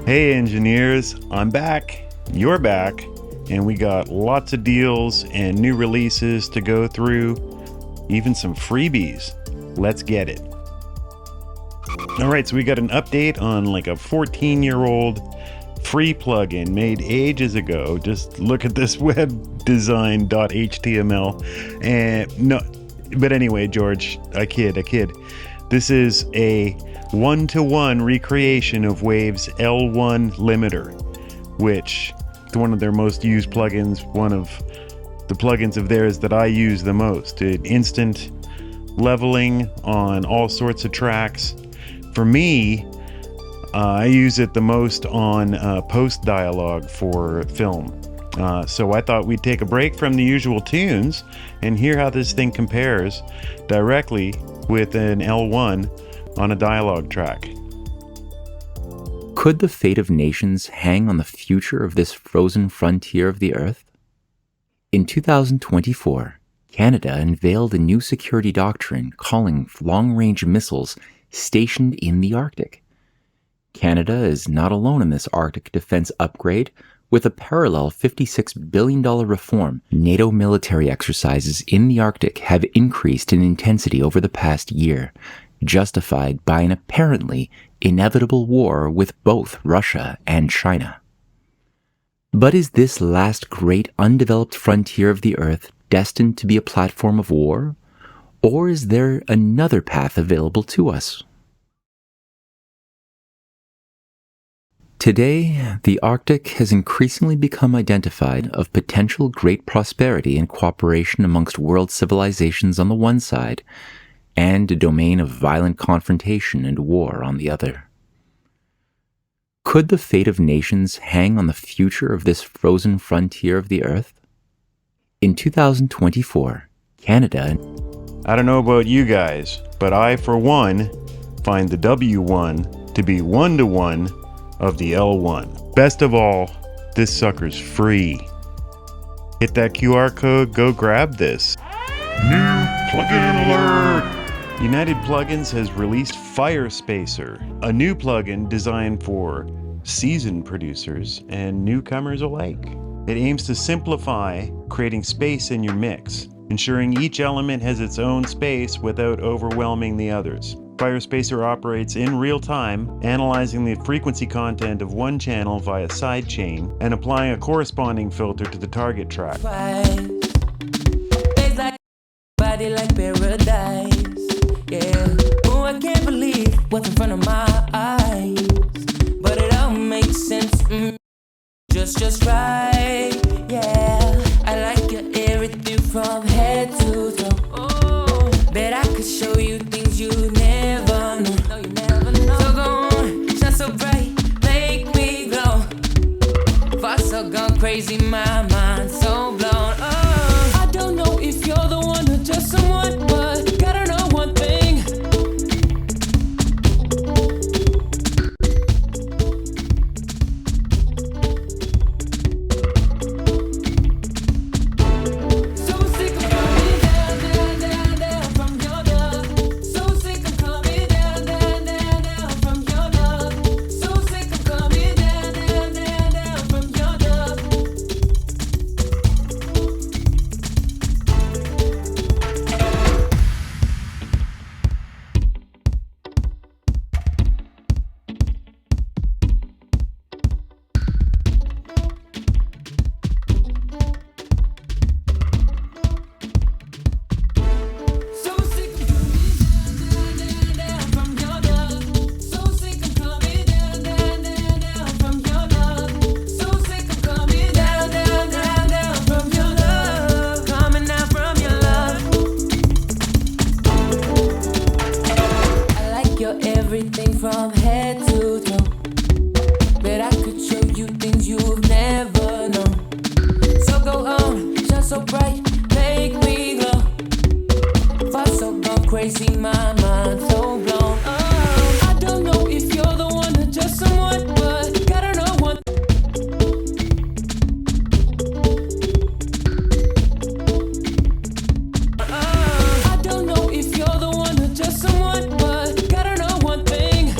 Hey engineers, I'm back, you're back, and we got lots of deals and new releases to go through, even some freebies. Let's get it. Alright, so we got an update on like a 14-year-old free plugin made ages ago. Just look at this webdesign.html. And no, but anyway, George, I kid. This is a one-to-one recreation of Wave's L1 limiter, which is one of their most used plugins, one of the plugins of theirs that I use the most. Instant leveling on all sorts of tracks. For me, I use it the most on post dialogue for film. So I thought we'd take a break from the usual tunes and hear how this thing compares directly with an L1 on a dialogue track. Could the fate of nations hang on the future of this frozen frontier of the Earth? In 2024, Canada unveiled a new security doctrine calling long-range missiles stationed in the Arctic. Canada is not alone in this Arctic defense upgrade. With a parallel $56 billion reform, NATO military exercises in the Arctic have increased in intensity over the past year, justified by an apparently inevitable war with both Russia and China. But is this last great undeveloped frontier of the Earth destined to be a platform of war? Or is there another path available to us? Today, the Arctic has increasingly become identified of potential great prosperity and cooperation amongst world civilizations on the one side, and a domain of violent confrontation and war on the other. Could the fate of nations hang on the future of this frozen frontier of the Earth? In 2024, Canada... I don't know about you guys, but I, for one, find the W1 to be one-to-one of the L1. Best of all, this sucker's free. Hit that QR code, go grab this. New plugin alert! United Plugins has released FireSpacer, a new plugin designed for seasoned producers and newcomers alike. It aims to simplify creating space in your mix, ensuring each element has its own space without overwhelming the others. FireSpacer operates in real time, analyzing the frequency content of one channel via sidechain and applying a corresponding filter to the target track. Body like paradise, yeah. Oh, I can't believe what's in front of my eyes, but it all makes sense. Just right, yeah. I like your everything from head to toe. Oh, bet I could show you things you never know. No, you never know. So go on, shine so bright, make me glow. Far so gone crazy, my mind so blown. Oh, I don't know if you're the one or just someone, but gotta know one thing. Everything from head to toe, but I could show you things you've never known. So go on, shine so bright, make me glow. Far so gone crazy, my mind so blown. Oh, I don't know if you're the one or just someone, but gotta know one. Oh, I don't know if you're the one or just someone, but gotta know one thing.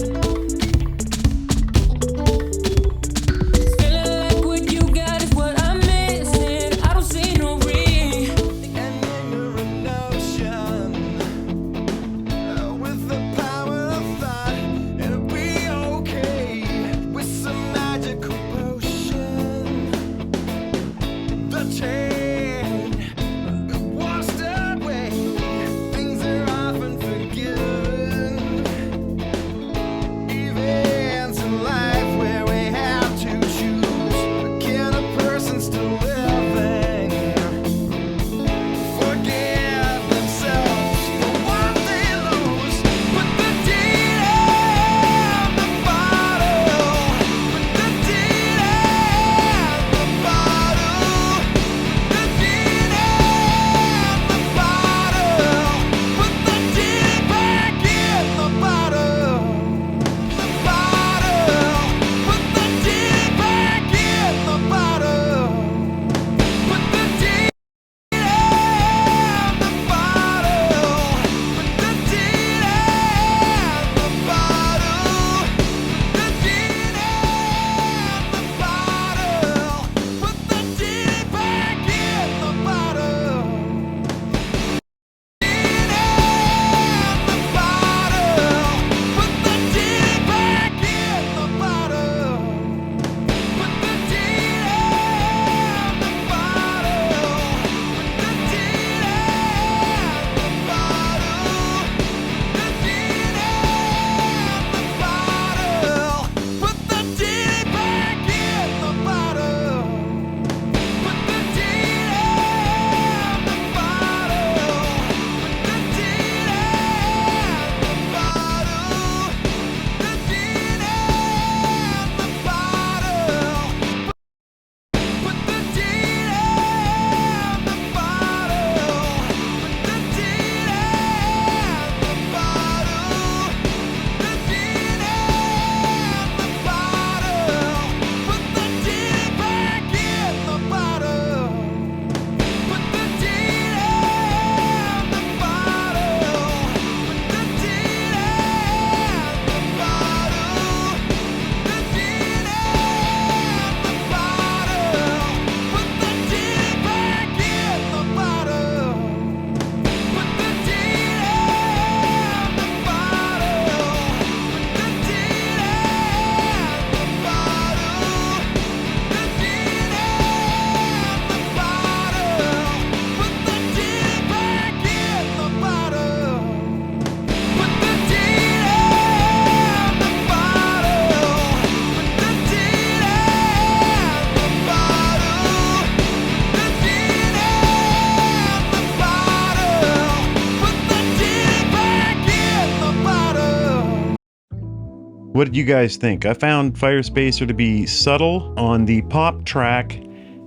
What did you guys think? I found FireSpacer to be subtle. On the pop track,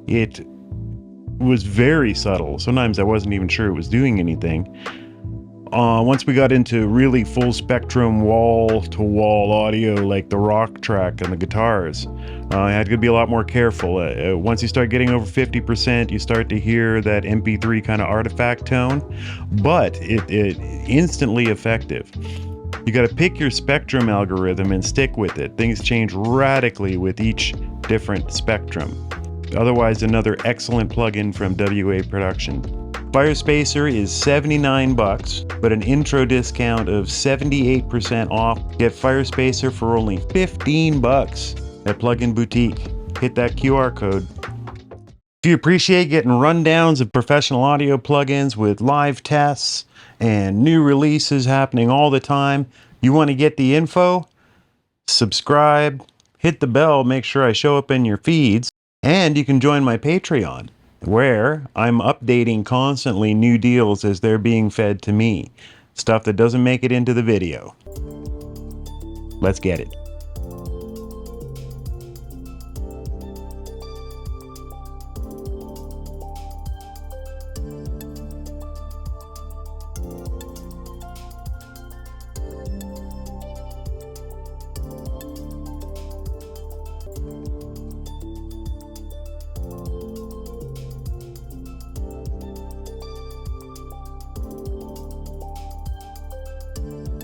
it was very subtle. Sometimes I wasn't even sure it was doing anything. Once we got into really full spectrum wall-to-wall audio like the rock track and the guitars, I had to be a lot more careful. Once you start getting over 50%, you start to hear that MP3 kind of artifact tone, but it instantly effective. You got to pick your spectrum algorithm and stick with it. Things change radically with each different spectrum. Otherwise, another excellent plugin from WA Production. FireSpacer is $79, but an intro discount of 78% off. Get FireSpacer for only $15 at Pluginboutique. Hit that QR code. If you appreciate getting rundowns of professional audio plugins with live tests and new releases happening all the time, you want to get the info? Subscribe, hit the bell, make sure I show up in your feeds, and you can join my Patreon, where I'm updating constantly new deals as they're being fed to me. Stuff that doesn't make it into the video. Let's get it.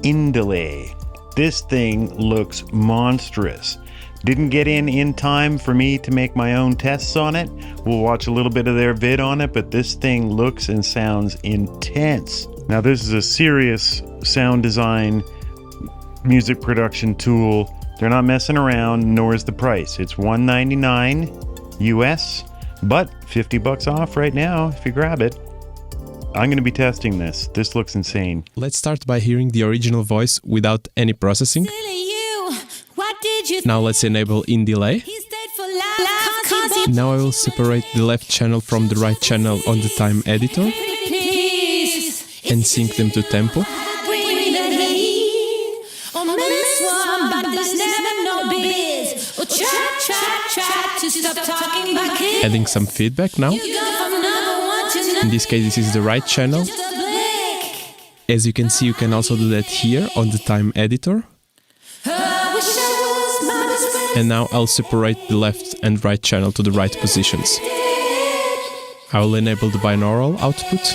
inDelay. This thing looks monstrous. Didn't get in time for me to make my own tests on it. We'll watch a little bit of their vid on it, but this thing looks and sounds intense. Now this is a serious sound design, music production tool. They're not messing around, nor is the price. It's $199 US, but $50 off right now if you grab it. I'm going to be testing this. This looks insane. Let's start by hearing the original voice without any processing. Now let's enable inDelay. Now I will separate the left channel from the right channel on the time editor and sync them to tempo. Adding some feedback now. In this case, this is the right channel. As you can see, you can also do that here on the time editor. And now I'll separate the left and right channel to the right positions. I will enable the binaural output.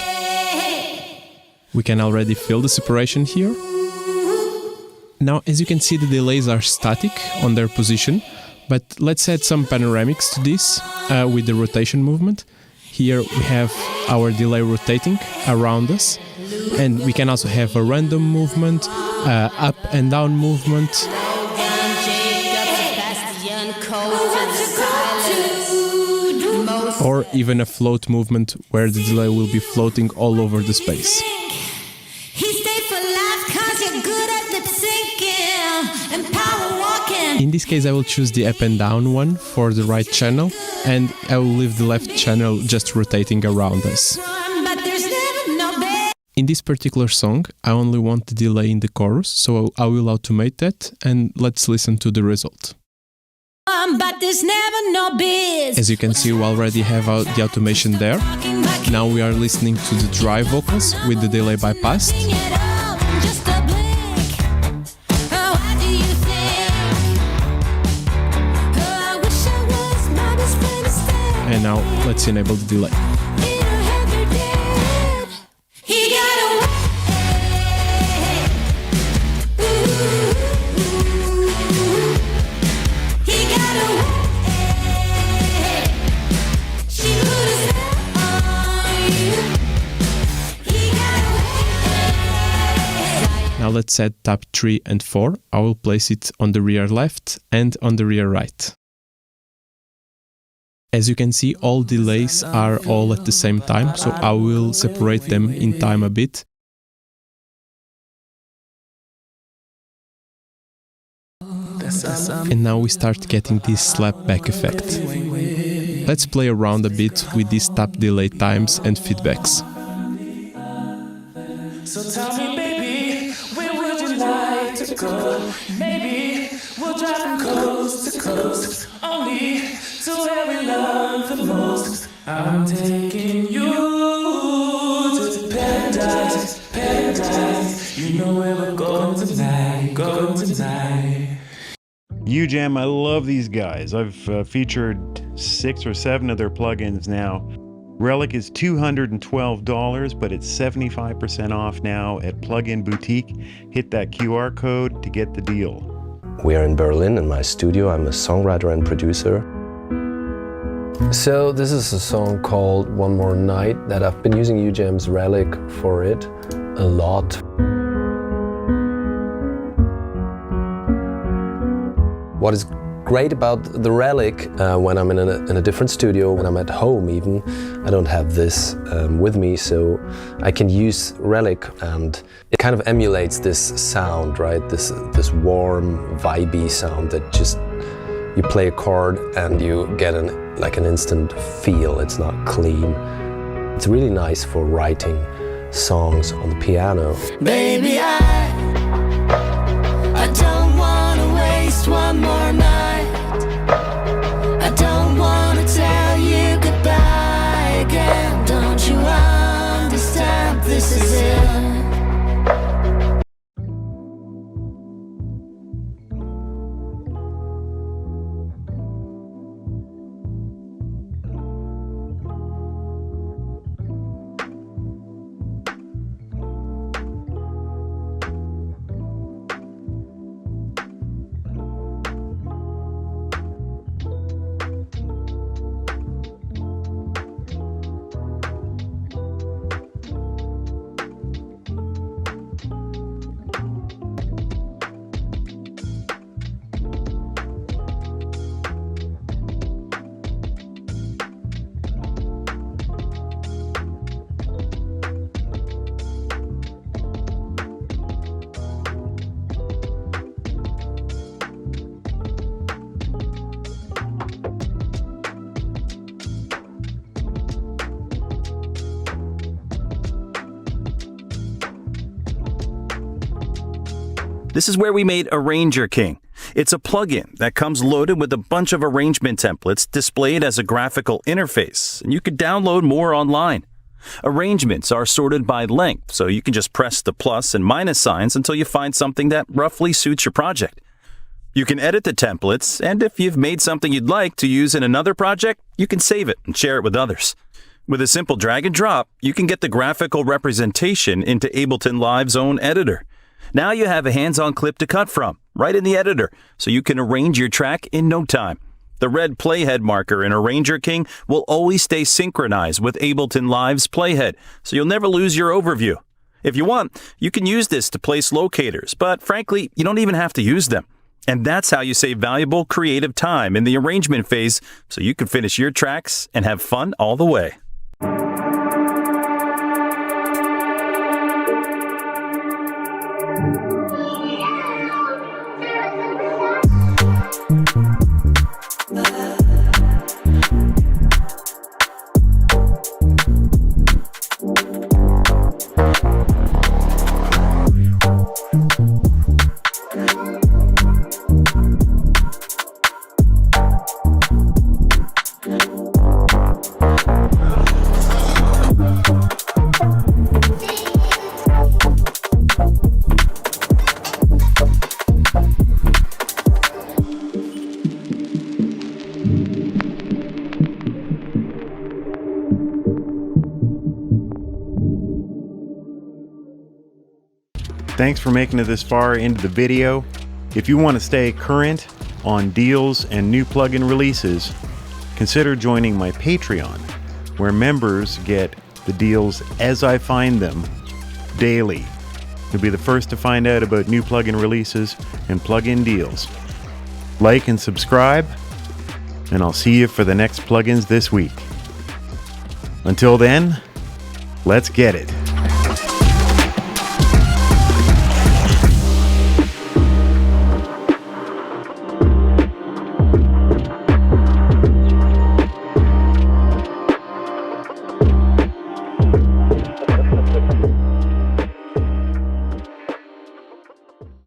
We can already feel the separation here. Now, as you can see, the delays are static on their position, but let's add some panoramics to this with the rotation movement. Here we have our delay rotating around us, and we can also have a random movement, up and down movement. Or even a float movement where the delay will be floating all over the space. In this case, I will choose the up and down one for the right channel, and I will leave the left channel just rotating around us. In this particular song, I only want the delay in the chorus, so I will automate that, and let's listen to the result. As you can see, we already have the automation there. Now we are listening to the dry vocals with the delay bypassed. And now let's enable the delay. Now let's add tab 3 and 4. I will place it on the rear left and on the rear right. As you can see, all delays are all at the same time, so I will separate them in time a bit. And now we start getting this slapback effect. Let's play around a bit with these tap delay times and feedbacks. So tell me, baby, where would you like to go? Maybe We'll drive from coast to coast, only to where we love the most. I'm taking you to paradise, paradise. You know where we're going tonight, going tonight. UJAM, I love these guys. I've featured 6 or 7 of their plugins now. RELIC is $212, but it's 75% off now at Pluginboutique. Hit that QR code to get the deal. We are in Berlin in my studio. I'm a songwriter and producer. So this is a song called One More Night that I've been using UJAM's RELIC for it a lot. What is great about the RELIC when I'm in a different studio, when I'm at home even, I don't have this with me, so I can use RELIC and it kind of emulates this sound, right? This warm, vibey sound that just, you play a chord and you get like an instant feel. It's not clean. It's really nice for writing songs on the piano. Baby, I don't want to waste one more night. I don't want to tell you goodbye again. Don't you understand? This is it. This is where we made ArrangerKing. It's a plugin that comes loaded with a bunch of arrangement templates displayed as a graphical interface, and you can download more online. Arrangements are sorted by length, so you can just press the plus and minus signs until you find something that roughly suits your project. You can edit the templates, and if you've made something you'd like to use in another project, you can save it and share it with others. With a simple drag and drop, you can get the graphical representation into Ableton Live's own editor. Now you have a hands-on clip to cut from, right in the editor, so you can arrange your track in no time. The red playhead marker in ArrangerKing will always stay synchronized with Ableton Live's playhead, so you'll never lose your overview. If you want, you can use this to place locators, but frankly, you don't even have to use them. And that's how you save valuable creative time in the arrangement phase, so you can finish your tracks and have fun all the way. Thanks for making it this far into the video. If you want to stay current on deals and new plugin releases, consider joining my Patreon, where members get the deals as I find them daily. You'll be the first to find out about new plugin releases and plugin deals. Like and subscribe, and I'll see you for the next plugins this week. Until then, let's get it.